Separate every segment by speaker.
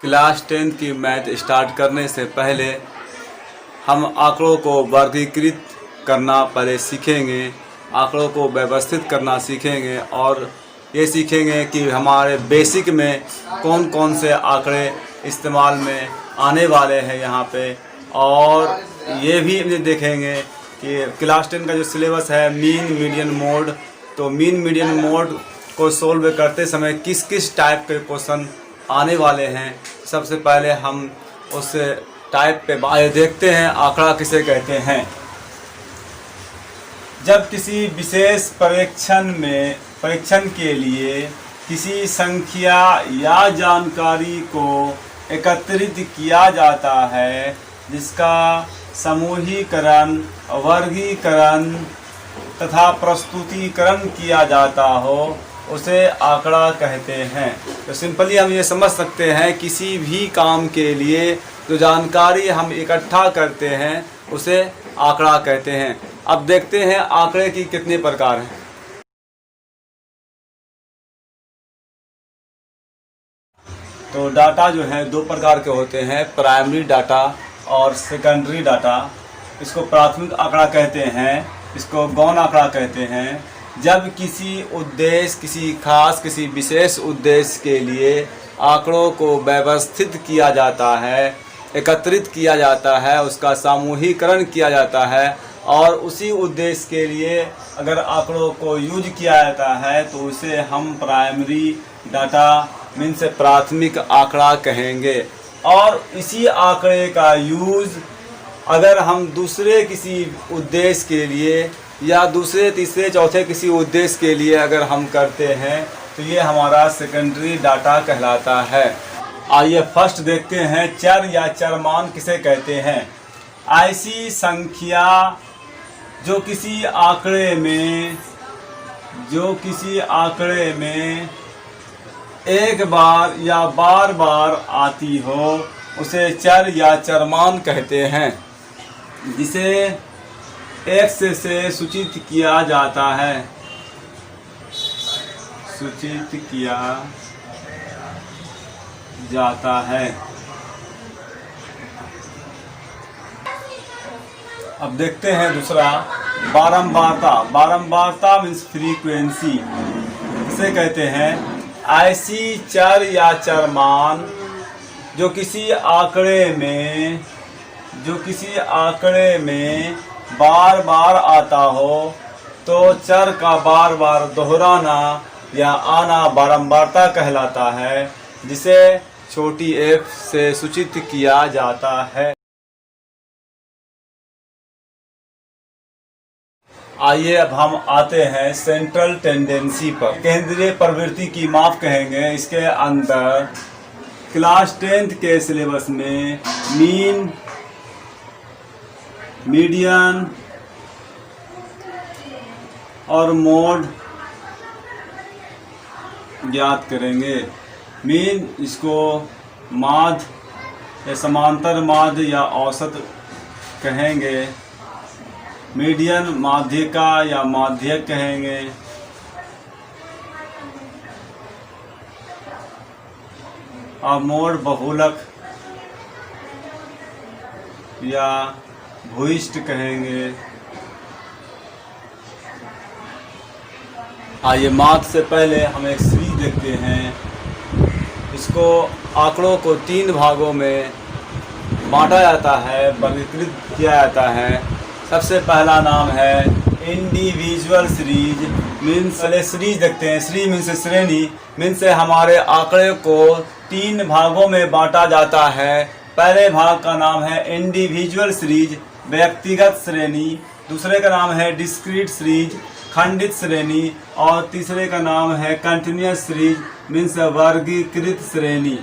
Speaker 1: Class 10 की math start करने से पहले हम आंकड़ों को वर्गीकृत करना पहले सीखेंगे, आंकड़ों को व्यवस्थित करना सीखेंगे और ये सीखेंगे कि हमारे बेसिक में कौन कौन से आंकड़े इस्तेमाल में आने वाले हैं यहाँ पे। और ये भी देखेंगे कि क्लास 10 का जो सिलेबस है मीन मीडियन मोड, तो मीन मीडियन मोड को सोल्व करते समय किस किस टाइप के क्वेश्चन आने वाले हैं। सबसे पहले हम उस टाइप पे देखते हैं आंकड़ा किसे कहते हैं। जब किसी विशेष परीक्षण के लिए किसी संख्या या जानकारी को एकत्रित किया जाता है जिसका समूहीकरण, वर्गीकरण तथा प्रस्तुतीकरण किया जाता हो, उसे आंकड़ा कहते हैं। तो सिंपली हम ये समझ सकते हैं किसी भी काम के लिए जो जानकारी हम इकट्ठा करते हैं उसे आंकड़ा कहते हैं। अब देखते हैं आंकड़े की कितने प्रकार हैं। तो डाटा जो है दो प्रकार के होते हैं, प्राइमरी डाटा और सेकेंडरी डाटा। इसको प्राथमिक आंकड़ा कहते हैं, इसको गौण आंकड़ा कहते हैं। जब किसी किसी विशेष उद्देश्य के लिए आंकड़ों को व्यवस्थित किया जाता है, एकत्रित किया जाता है, उसका समूहीकरण किया जाता है और उसी उद्देश्य के लिए अगर आंकड़ों को यूज किया जाता है तो उसे हम प्राइमरी डाटा मीन्स प्राथमिक आंकड़ा कहेंगे। और इसी आंकड़े का यूज़ अगर हम दूसरे किसी उद्देश्य के लिए या दूसरे तीसरे चौथे किसी उद्देश्य के लिए अगर हम करते हैं तो ये हमारा सेकेंडरी डाटा कहलाता है। आइए फर्स्ट देखते हैं चर या चरमान किसे कहते हैं। ऐसी संख्या जो किसी आंकड़े में एक बार या बार बार आती हो उसे चर या चरमान कहते हैं, जिसे x से सूचित किया जाता है। अब देखते हैं दूसरा बारंबारता मीन्स फ्रीक्वेंसी इसे कहते हैं। ऐसी चर या चरमान जो किसी आंकड़े में बार बार आता हो तो चर का बार बार दोहराना या आना बारंबारता कहलाता है, जिसे छोटी f से सूचित किया जाता है। आइए अब हम आते हैं सेंट्रल टेंडेंसी पर, केंद्रीय प्रवृत्ति की माप कहेंगे। इसके अंदर क्लास 10 के सिलेबस में मीन, मीडियन और मोड ज्ञात करेंगे। मीन इसको माध्य या समांतर माध्य या औसत कहेंगे। मीडियन माध्यिका या माध्यक कहेंगे। और मोड बहुलक या भूयिष्ठ कहेंगे। आइए माध्य से पहले हम एक सीरीज देखते हैं। इसको आंकड़ों को 3 भागों में बांटा जाता है, वर्गीकृत किया जाता है। सबसे पहला नाम है इंडिविजुअल सीरीज। मीन्स पहले सीरीज देखते हैं। सीरीज मीन्स श्रेणी, मीन्स हमारे आंकड़े को 3 भागों में बांटा जाता है। पहले भाग का नाम है इंडिविजुअल सीरीज, व्यक्तिगत श्रेणी। दूसरे का नाम है डिस्क्रीट सीरीज, खंडित श्रेणी। और तीसरे का नाम है कंटिन्यूअस सीरीज मीन्स वर्गीकृत श्रेणी।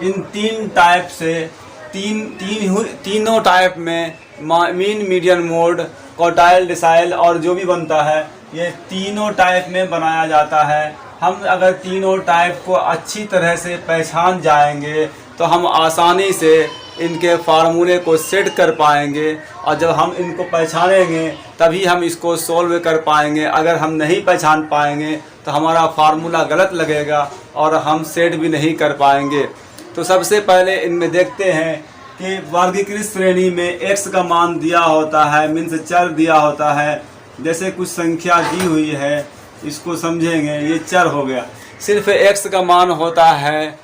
Speaker 1: इन 3 टाइप से तीनों टाइप में mean, median, mode, quartile, decyl और जो भी बनता है ये तीनों टाइप में बनाया जाता है। हम अगर तीनों टाइप को अच्छी तरह से पहचान जाएंगे तो हम आसानी से इनके फार्मूले को सेट कर पाएंगे। और जब हम इनको पहचानेंगे तभी हम इसको सोल्व कर पाएंगे। अगर हम नहीं पहचान पाएंगे तो हमारा फार्मूला गलत लगेगा और हम सेट भी नहीं कर पाएंगे। तो सबसे पहले इनमें देखते हैं कि वर्गीकृत श्रेणी में x का मान दिया होता है, मीन्स चर दिया होता है। जैसे कुछ संख्या दी हुई है, इसको समझेंगे, ये चर हो गया, सिर्फ x का मान होता है।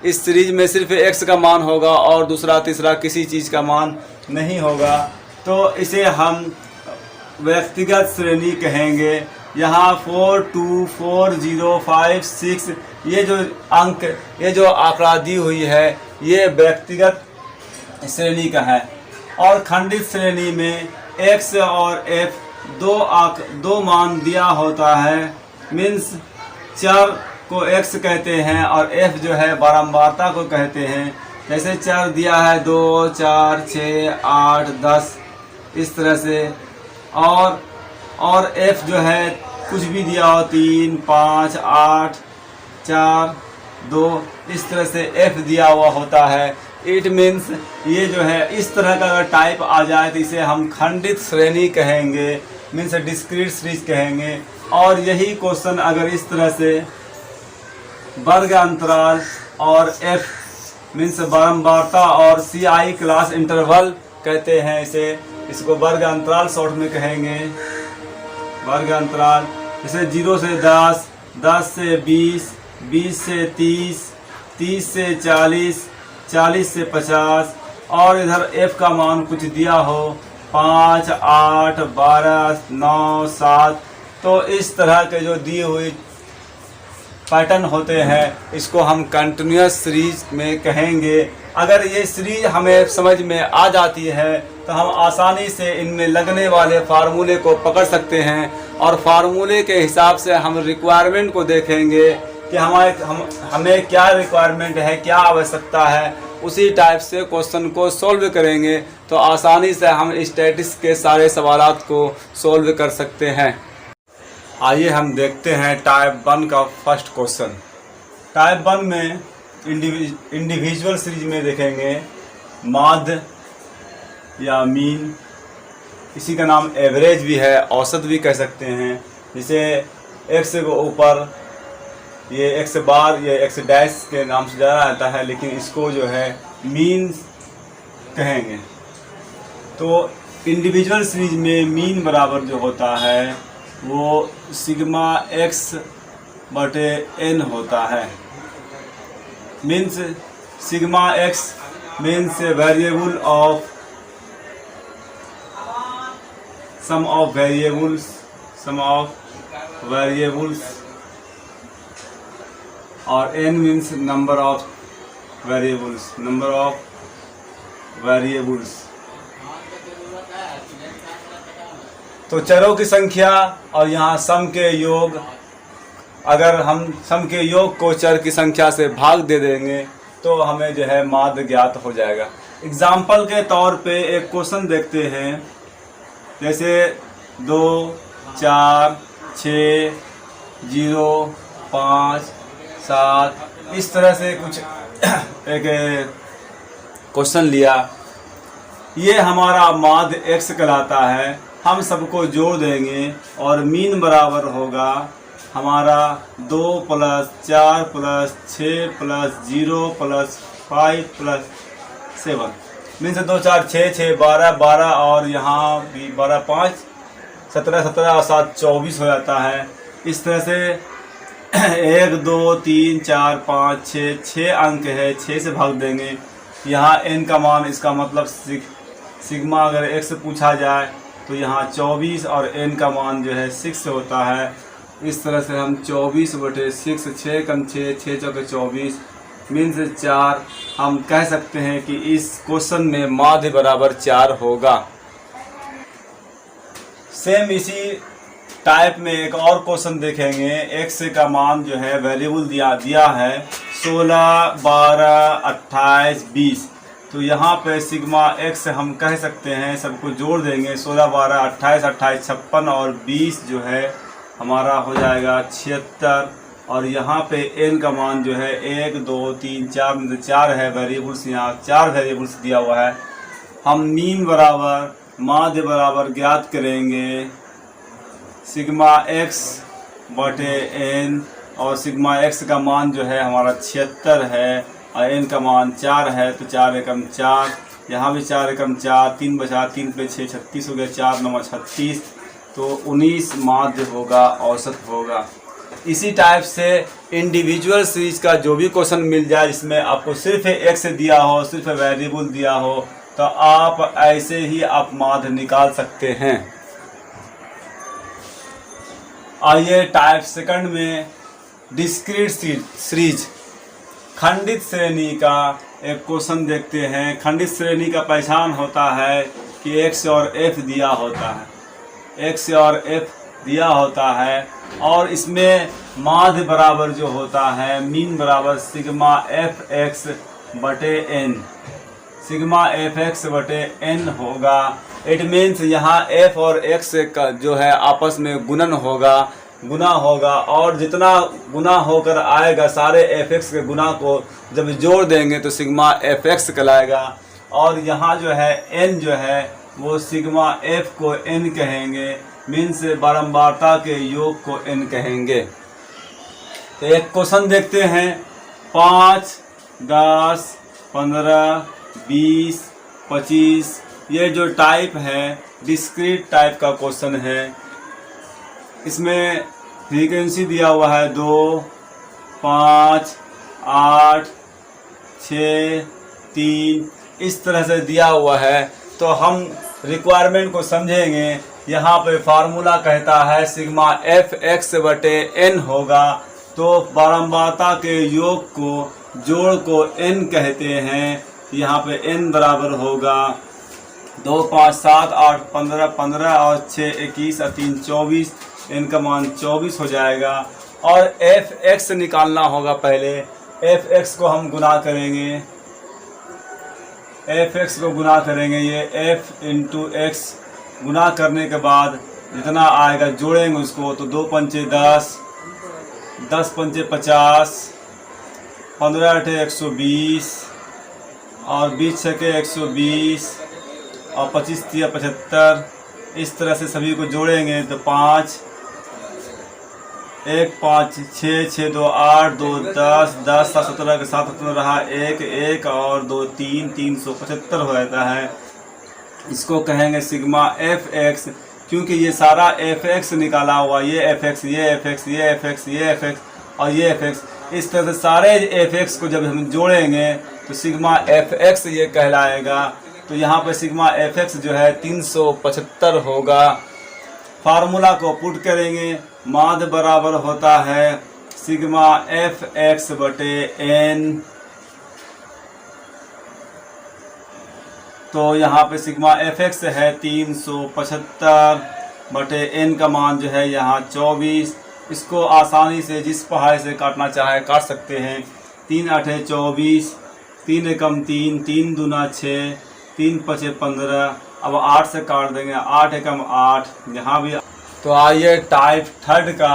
Speaker 1: इस सीरीज में सिर्फ x का मान होगा और दूसरा तीसरा किसी चीज़ का मान नहीं होगा, तो इसे हम व्यक्तिगत श्रेणी कहेंगे। यहाँ 4 2 4 0 5 6 ये जो अंक, ये जो आंकड़ा दी हुई है, ये व्यक्तिगत श्रेणी का है। और खंडित श्रेणी में x और f दो मान दिया होता है, मीन्स चर को x कहते हैं और f जो है बारंबारता को कहते हैं। जैसे चर दिया है 2 4 6 8 10 इस तरह से, और f जो है कुछ भी दिया हो 3 5 8 4 2 इस तरह से f दिया हुआ होता है। इट मीन्स ये जो है इस तरह का अगर टाइप आ जाए तो इसे हम खंडित श्रेणी कहेंगे, मीन्स डिस्क्रीट सीरीज कहेंगे। और यही क्वेश्चन अगर इस तरह से वर्ग अंतराल और f मीन्स बारंबारता और CI क्लास इंटरवल कहते हैं इसको वर्ग अंतराल शॉर्ट में कहेंगे। वर्ग अंतराल जैसे 0 से 10, 10 से 20, 20 से 30, 30 से 40, 40 से 50, और इधर f का मान कुछ दिया हो 5 8 12 9 7। तो इस तरह के जो दी हुई पैटर्न होते हैं इसको हम कंटिन्यूअस सीरीज में कहेंगे। अगर ये सीरीज हमें समझ में आ जाती है तो हम आसानी से इनमें लगने वाले फार्मूले को पकड़ सकते हैं और फार्मूले के हिसाब से हम रिक्वायरमेंट को देखेंगे कि हमें क्या रिक्वायरमेंट है, क्या आवश्यकता है, उसी टाइप से क्वेश्चन को सॉल्व करेंगे तो आसानी से हम स्टैटिस्टिक्स के सारे सवालात को सॉल्व कर सकते हैं। आइए हम देखते हैं टाइप 1 का फर्स्ट क्वेश्चन। टाइप 1 में इंडिविजुअल सीरीज में देखेंगे माध्य या मीन, इसी का नाम एवरेज भी है, औसत भी कह सकते हैं। जिसे x के ऊपर ये x बार, ये x डैश के नाम से जाना जाता है, लेकिन इसको जो है मीन कहेंगे। तो इंडिविजुअल सीरीज में मीन बराबर जो होता है वो सिग्मा x बटे n होता है। Means sigma x means variable of sum of variables और n means number of variables. तो चरों की संख्या और यहाँ सम के योग, अगर हम सम के योग को चर की संख्या से भाग दे देंगे तो हमें जो है माध्य ज्ञात हो जाएगा। एग्जाम्पल के तौर पे एक क्वेश्चन देखते हैं, जैसे 2 4 6 0 5 7 इस तरह से कुछ एक क्वेश्चन लिया। ये हमारा माध्य x कहलाता है। हम सबको जोड़ देंगे और मीन बराबर होगा हमारा 2 + 4 + 6 + 0 + 5 + 7 मीन्स 2 4 6 6 12 12 और यहाँ भी 12 5 17 17 और 7 24 हो जाता है। इस तरह से 1 2 3 4 5 6 अंक है, 6 से भाग देंगे। यहाँ n का मान, इसका मतलब सिग्मा अगर x पूछा जाए तो यहाँ 24 और n का मान जो है 6 होता है। इस तरह से हम 24/6 6 कम 6 6 चौके 24 मीन्स 4 हम कह सकते हैं कि इस क्वेश्चन में माध्य बराबर 4 होगा। सेम इसी टाइप में एक और क्वेश्चन देखेंगे। x का मान जो है वेरिएबल दिया है 16 12 28 20। तो यहाँ पे सिग्मा x हम कह सकते हैं, सबको जोड़ देंगे 16 12 28 28 56 और 20 जो है हमारा हो जाएगा 76। और यहाँ पे n का मान जो है 1 2 3 4 में 4 है वेरिएबल्स, यहाँ 4 वेरिएबल्स दिया हुआ है। हम मीन बराबर माध्य बराबर ज्ञात करेंगे सिग्मा x बटे n, और सिग्मा x का मान जो है हमारा 76 है और n का मान 4 है, तो 4 एकम 4, यहाँ भी 4 एकम 4, 3 बचा 3 पे 6 36 हो गया, 4 9 36, तो 19 माध्य होगा, औसत होगा। इसी टाइप से इंडिविजुअल सीरीज का जो भी क्वेश्चन मिल जाए जिसमें आपको सिर्फ x दिया हो, सिर्फ वेरिएबल दिया हो, तो आप ऐसे ही आप माध्य निकाल सकते हैं। आइए टाइप सेकंड में डिस्क्रीट सीरीज खंडित श्रेणी का एक क्वेश्चन देखते हैं। खंडित श्रेणी का पहचान होता है कि x और f दिया होता है, x और f दिया होता है, और इसमें माध्य बराबर जो होता है मीन बराबर सिग्मा एफ एक्स बटे एन, सिग्मा एफ एक्स बटे एन होगा। इट मीन्स यहाँ f और x का जो है आपस में गुना होगा और जितना गुना होकर आएगा सारे एफ एक्स के गुना को जब जोड़ देंगे तो सिग्मा एफ एक्स कहलाएगा। और यहाँ जो है n जो है वो सिग्मा f को n कहेंगे, मीन्स बारंबारता के योग को n कहेंगे। तो एक क्वेश्चन देखते हैं। 5, 10, 15, 20, 25 ये जो टाइप है डिस्क्रीट टाइप का क्वेश्चन है। इसमें फ्रीक्वेंसी दिया हुआ है 2, 5, 8, 6, 3 इस तरह से दिया हुआ है। तो हम रिक्वायरमेंट को समझेंगे। यहाँ पे फार्मूला कहता है सिग्मा एफ एक्स बटे एन होगा, तो बारंबारता के योग को जोड़ को n कहते हैं। यहाँ पे n बराबर होगा 2, 5, 7, 8, 15, 15 और 6, 21 और 3, 24, n का मान 24 हो जाएगा। और एफ एक्स निकालना होगा। पहले एफ एक्स को हम गुना करेंगे, एफ एक्स को गुना करेंगे, ये एफ इंटू एक्स गुना करने के बाद जितना आएगा जोड़ेंगे उसको, तो 2 पंचे 10, 10 पंचे 50, 15 अठे 120 और 20 छके 120 और 25 तिया 75। इस तरह से सभी को जोड़ेंगे तो 5, 1, 5, 6, 6, 2, 8, 2, 10, 10, 7, 17 के साथ 17 रहा 1, 1 और 2, 3, 375 हो जाता है। इसको कहेंगे सिग्मा एफ एक्स, क्योंकि ये सारा एफ एक्स निकाला हुआ, ये एफ एक्स, ये एफ एक्स, ये एफ एक्स, ये एफ एक्स और ये एफ एक्स, इस तरह से सारे एफ एक्स को जब हम जोड़ेंगे तो सिग्मा एफ एक्स ये कहलाएगा। तो यहाँ पे सिग्मा एफ एक्स जो है 375 होगा। फार्मूला को पुट करेंगे, माध्य बराबर होता है सिग्मा एफ एक्स बटे एन। तो यहाँ पे सिग्मा एफ एक्स है 375 बटे एन का मान जो है यहाँ 24। इसको आसानी से जिस पहाड़ से काटना चाहे काट सकते हैं। 3 अठे 24, 3 एकम 3, 3 दूना 6, 3 पचे 15। अब 8 से काट देंगे, 8 एकम 8 यहाँ भी। तो आइए टाइप थर्ड का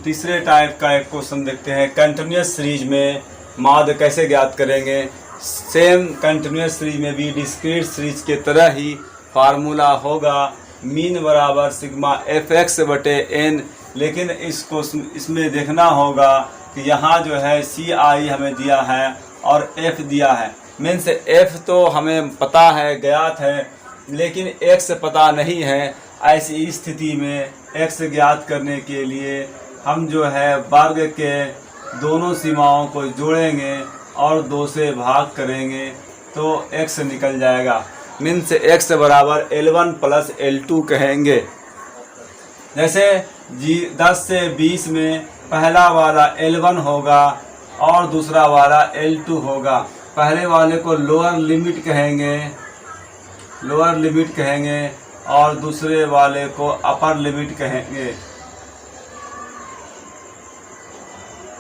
Speaker 1: तीसरे टाइप का एक क्वेश्चन देखते हैं। कंटिन्यूस सीरीज में माध्य कैसे ज्ञात करेंगे। सेम कंटिन्यूस सीरीज में भी डिस्क्रीट सीरीज के तरह ही फार्मूला होगा, मीन बराबर सिग्मा एफ एक्स बटे एन। लेकिन इसमें देखना होगा कि यहाँ जो है सी आई हमें दिया है और एफ दिया है। मीन्स एफ तो हमें पता है, ज्ञात है, लेकिन एक्स पता नहीं है। ऐसी स्थिति में एक्स ज्ञात करने के लिए हम जो है वर्ग के दोनों सीमाओं को जोड़ेंगे और 2 से भाग करेंगे तो x निकल जाएगा। मीन्स x बराबर L1 प्लस L2 कहेंगे। जैसे 10 से 20 में पहला वाला L1 होगा और दूसरा वाला L2 होगा। पहले वाले को लोअर लिमिट कहेंगे और दूसरे वाले को अपर लिमिट कहेंगे।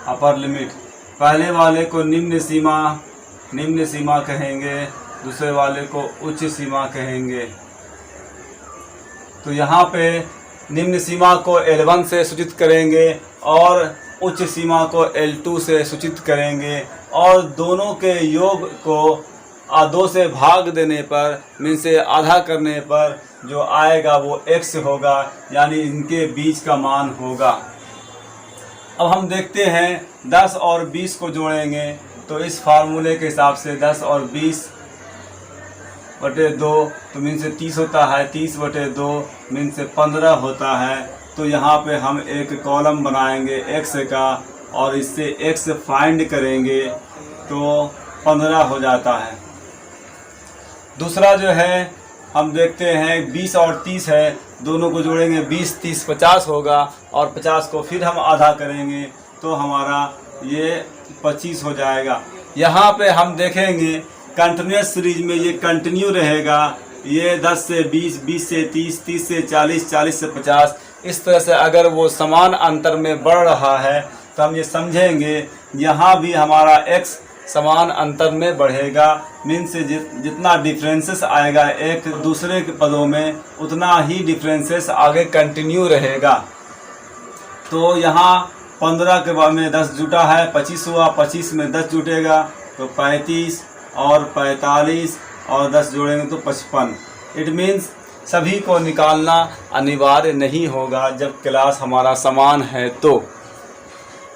Speaker 1: अपर लिमिट, पहले वाले को निम्न सीमा कहेंगे, दूसरे वाले को उच्च सीमा कहेंगे। तो यहाँ पे निम्न सीमा को L1 से सूचित करेंगे और उच्च सीमा को L2 से सूचित करेंगे, और दोनों के योग को 2 से भाग देने पर, मीन्स से आधा करने पर जो आएगा वो x होगा, यानी इनके बीच का मान होगा। अब हम देखते हैं 10 और 20 को जोड़ेंगे तो इस फार्मूले के हिसाब से 10 और 20 बटे 2 तो मीन से 30 होता है, 30 बटे 2 मीन से 15 होता है। तो यहाँ पे हम एक कॉलम बनाएंगे x का और इससे x फाइंड करेंगे तो 15 हो जाता है। दूसरा जो है हम देखते हैं 20 और 30 है, दोनों को जोड़ेंगे 20 30 50 होगा और 50 को फिर हम आधा करेंगे तो हमारा ये 25 हो जाएगा। यहाँ पे हम देखेंगे कंटिन्यूस सीरीज में ये कंटिन्यू रहेगा, ये 10 से 20, 20 से 30, 30 से 40, 40 से 50, इस तरह से अगर वो समान अंतर में बढ़ रहा है तो हम ये समझेंगे यहाँ भी हमारा x समान अंतर में बढ़ेगा। मीन से जितना डिफरेंसेस आएगा एक दूसरे के पदों में उतना ही डिफरेंसेस आगे कंटिन्यू रहेगा। तो यहाँ 15 के बाद में 10 जुटा है, 25 हुआ, 25 में 10 जुटेगा तो 35 और 45 और 10 जोड़ेंगे तो 55। इट मीन्स सभी को निकालना अनिवार्य नहीं होगा जब क्लास हमारा समान है। तो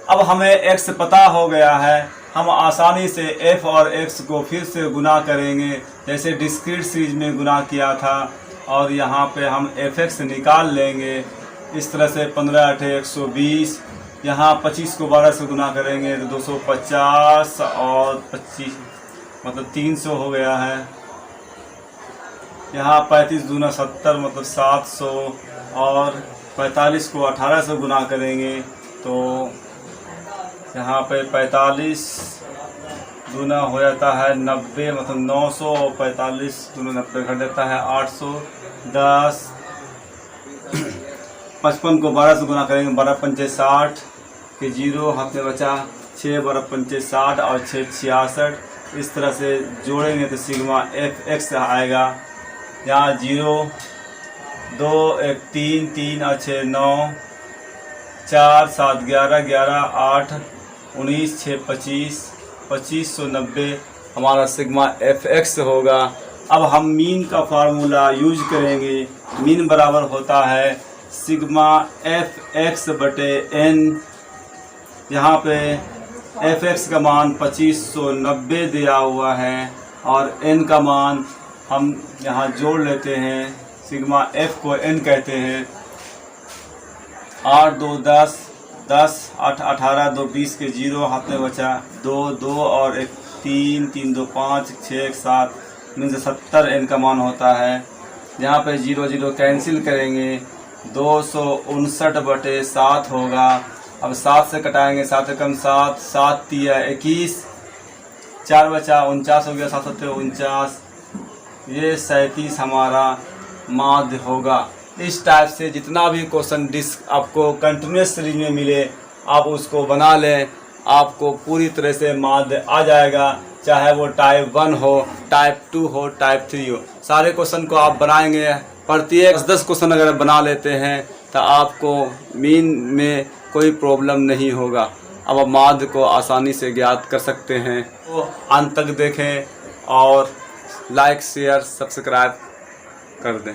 Speaker 1: अब हमें x पता हो गया है, हम आसानी से f और x को फिर से गुना करेंगे जैसे डिस्क्रीट सीरीज में गुना किया था और यहाँ पे हम fx निकाल लेंगे। इस तरह से 15 × 120, यहाँ 25 को 12 से गुना करेंगे तो 250 और 25 मतलब 300 हो गया है। यहाँ 35 दूना 70 मतलब 700 और 45 को 18 से गुना करेंगे तो यहाँ पे 45 दूना हो जाता है 90 मतलब 900 और 45 दूना 90 घट जाता है 810। 55 को 12 से गुना करेंगे, 12 पंचे 60 के 0 हाथ में बचा, 6 12 पंचे 60 और 6 66। इस तरह से जोड़ेंगे तो सिग्मा fx आएगा। यहाँ 0 2 1 3 3 और 6 9 4 7 11 11 8 19 6 25 2590 हमारा सिग्मा fx होगा। अब हम मीन का फार्मूला यूज करेंगे। मीन बराबर होता है सिग्मा fx बटे n। यहाँ पे fx का मान 2590 दिया हुआ है और n का मान हम यहाँ जोड़ लेते हैं। सिग्मा f को n कहते हैं। 8 2 10 10 8 18 2 20 के 0 हाथ में बचा, 2 2 और 1 3 3 2 5 6 1 7 मीन से 70 n का मान होता है। यहाँ पे 0 0 कैंसिल करेंगे, 259 बटे 7 होगा। अब 7 से कटाएंगे, 7 से कम 7 7 तिया 21, 4 बचा 49 हो गया, 7 7 49, ये 37 हमारा माध्य होगा। इस टाइप से जितना भी क्वेश्चन आपको कंटिन्यूस सीरीज में मिले आप उसको बना लें, आपको पूरी तरह से माध्य आ जाएगा। चाहे वो टाइप 1 हो, टाइप 2 हो, टाइप 3 हो, सारे क्वेश्चन को आप बनाएंगे। प्रत्येक 10 क्वेश्चन अगर बना लेते हैं तो आपको मीन में कोई प्रॉब्लम नहीं होगा। अब आप माध्य को आसानी से ज्ञात कर सकते हैं। तो अंत तक देखें और लाइक शेयर सब्सक्राइब कर दें।